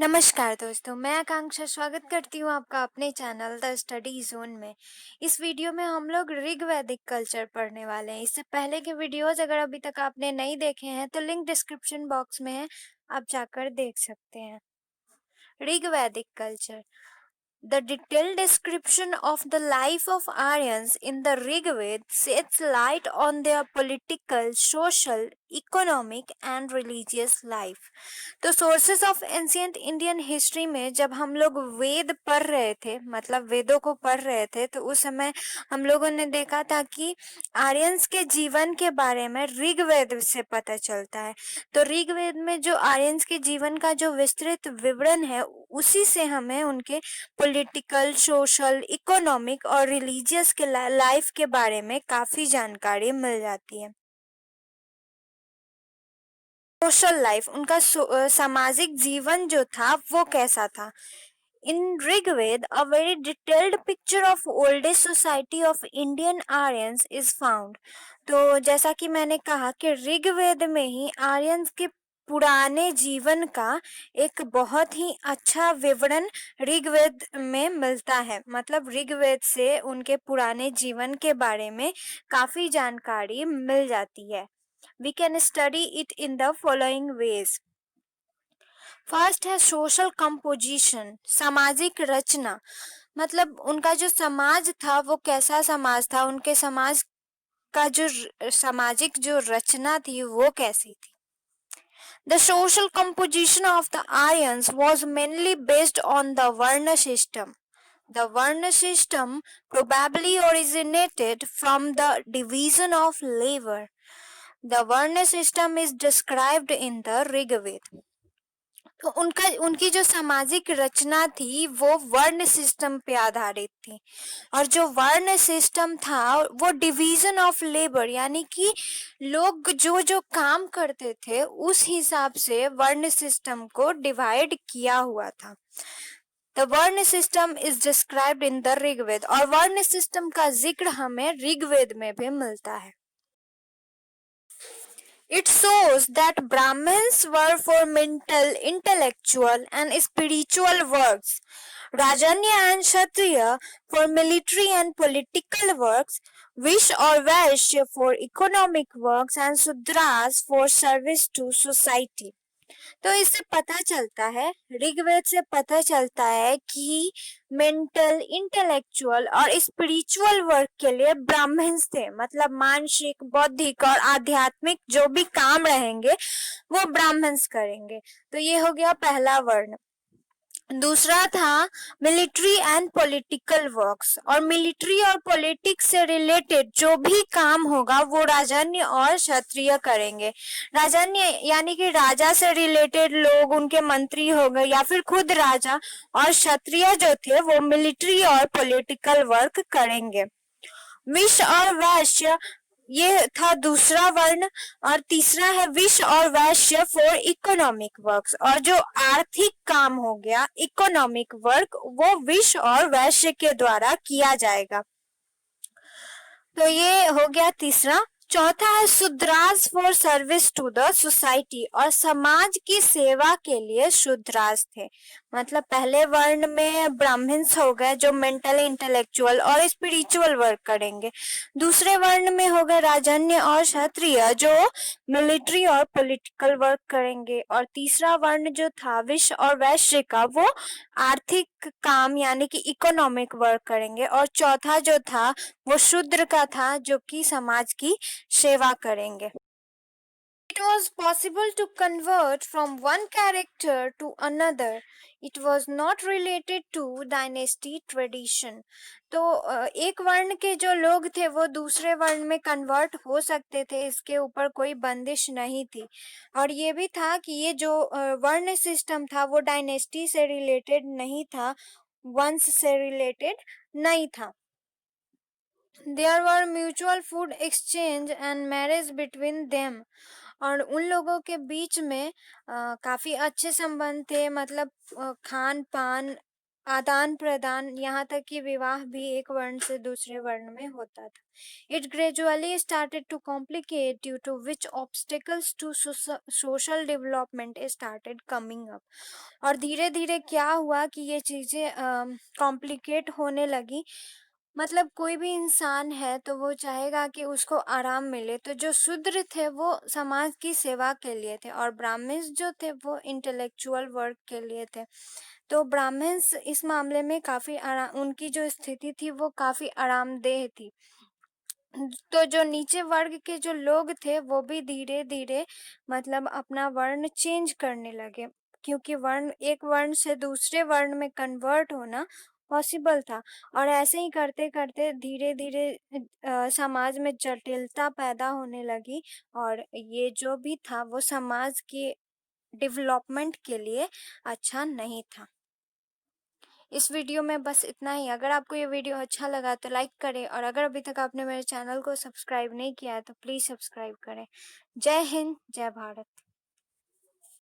नमस्कार दोस्तों, मैं आकांक्षा स्वागत करती हूँ आपका अपने चैनल द स्टडी जोन में। इस वीडियो में हम लोग ऋग्वैदिक कल्चर पढ़ने वाले हैं। इससे पहले के वीडियोस अगर अभी तक आपने नहीं देखे हैं तो लिंक डिस्क्रिप्शन बॉक्स में है, आप जाकर देख सकते हैं। ऋग्वैदिक culture, the detailed description of the life of Aryans in the Rigved sheds light on their political, social, economic and religious life. तो sources of ancient Indian history में जब हम लोग वेद पढ़ रहे थे, मतलब वेदों को पढ़ रहे थे, तो उस समय हम लोगों ने देखा था कि आर्यंस के जीवन के बारे में ऋग्वेद से पता चलता है। तो ऋग्वेद में जो आर्यंस के जीवन का जो विस्तृत विवरण है, उसी से हमें उनके पॉलिटिकल, सोशल, इकोनॉमिक और रिलीजियस के लाइफ के बारे में काफी जानकारी मिल जाती है। सोशल लाइफ, उनका सामाजिक जीवन जो था वो कैसा था। इन Rigveda a very detailed picture of oldest society of Indian Aryans is found। तो जैसा कि मैंने कहा कि ऋग्वेद में ही आर्यंस के पुराने जीवन का एक बहुत ही अच्छा विवरण ऋग्वेद में मिलता है। मतलब ऋग्वेद से उनके पुराने जीवन के बारे में काफी जानकारी मिल जाती है। We can study it in the following ways। First है सोशल कंपोजिशन, सामाजिक रचना। मतलब उनका जो समाज था वो कैसा समाज था, उनके समाज का जो सामाजिक जो रचना थी वो कैसी थी। The social composition of the Aryans was mainly based on the Varna system। The Varna system probably originated from the division of labor। The Varna system is described in the Rigved। तो उनकी जो सामाजिक रचना थी वो वर्ण system पे आधारित थी, और जो वर्ण सिस्टम था वो डिवीजन ऑफ लेबर, यानी कि लोग जो जो काम करते थे उस हिसाब से वर्ण सिस्टम को डिवाइड किया हुआ था। The varna system is described in the Rigveda, और वर्ण सिस्टम का जिक्र हमें ऋग्वेद में भी मिलता है। It shows that Brahmins were for mental, intellectual and spiritual works, Rajanya and Kshatriya for military and political works, Vish or Vaishya for economic works and Sudras for service to society। तो इससे पता चलता है, ऋग्वेद से पता चलता है कि मेंटल, इंटेलेक्चुअल और स्पिरिचुअल वर्क के लिए ब्राह्मण्स थे। मतलब मानसिक, बौद्धिक और आध्यात्मिक जो भी काम रहेंगे वो ब्राह्मण्स करेंगे। तो ये हो गया पहला वर्ण। दूसरा था मिलिट्री एंड पॉलिटिकल वर्क्स, और मिलिट्री और पॉलिटिक्स से रिलेटेड जो भी काम होगा वो राजन्य और क्षत्रिय करेंगे। राजन्य यानी कि राजा से रिलेटेड लोग, उनके मंत्री हो गए या फिर खुद राजा, और क्षत्रिय जो थे वो मिलिट्री और पॉलिटिकल वर्क करेंगे। विष और वैश्य, ये था दूसरा वर्ण। और तीसरा है विष और वैश्य फॉर इकोनॉमिक वर्क्स, और जो आर्थिक काम हो गया, इकोनॉमिक वर्क, वो विष और वैश्य के द्वारा किया जाएगा। तो ये हो गया तीसरा। चौथा है Shudras for service to the society, और समाज की सेवा के लिए शूद्रास थे। मतलब पहले वर्ण में ब्राह्मण्स हो गए जो मेंटल, इंटेलेक्चुअल और स्पिरिचुअल वर्क करेंगे। दूसरे वर्ण में हो गए राजन्य और क्षत्रिय जो मिलिट्री और पॉलिटिकल वर्क करेंगे। और तीसरा वर्ण जो था विश्व और वैश्य का, वो आर्थिक काम यानी कि इकोनॉमिक वर्क करेंगे। और चौथा जो था वो शूद्र का था जो कि समाज की सेवा करेंगे। It was possible to convert from one character to another। It was not related to dynasty tradition। तो एक वर्ण के जो लोग थे वो दूसरे वर्ण में कन्वर्ट हो सकते थे, इसके ऊपर कोई बंदिश नहीं थी। और ये भी था कि ये जो वर्ण सिस्टम था वो डायनेस्टी से रिलेटेड नहीं था, वंश से रिलेटेड नहीं था। There were mutual food exchange and marriage between them। और उन लोगों के बीच में काफी अच्छे संबंध थे। मतलब खान पान आदान प्रदान, यहाँ तक कि विवाह भी एक वर्ण से दूसरे वर्ण में होता था. It gradually started to complicate, due to which obstacles to social development started coming up. और धीरे धीरे क्या हुआ कि ये चीजें कॉम्प्लिकेट होने लगी. मतलब कोई भी इंसान है तो वो चाहेगा कि उसको आराम मिले. तो जो शूद्र थे वो समाज की सेवा के लिए थे, और ब्राह्मण्स जो थे वो इंटेलेक्चुअल वर्क के लिए थे. तो ब्राह्मण्स इस मामले में काफी आराम, उनकी जो स्थिति थी वो काफी आरामदेह थी. तो जो नीचे वर्ग के जो लोग थे वो भी धीरे धीरे मतलब अपना वर्ण चेंज करने लगे, क्योंकि वर्ण, एक वर्ण से दूसरे वर्ण में कन्वर्ट होना पॉसिबल था. और ऐसे ही करते करते धीरे धीरे समाज में जटिलता पैदा होने लगी, और ये जो भी था वो समाज के डेवलपमेंट के लिए अच्छा नहीं था. इस वीडियो में बस इतना ही. अगर आपको ये वीडियो अच्छा लगा तो लाइक करें, और अगर अभी तक आपने मेरे चैनल को सब्सक्राइब नहीं किया है तो प्लीज़ सब्सक्राइब करें. जय हिंद, जय भारत.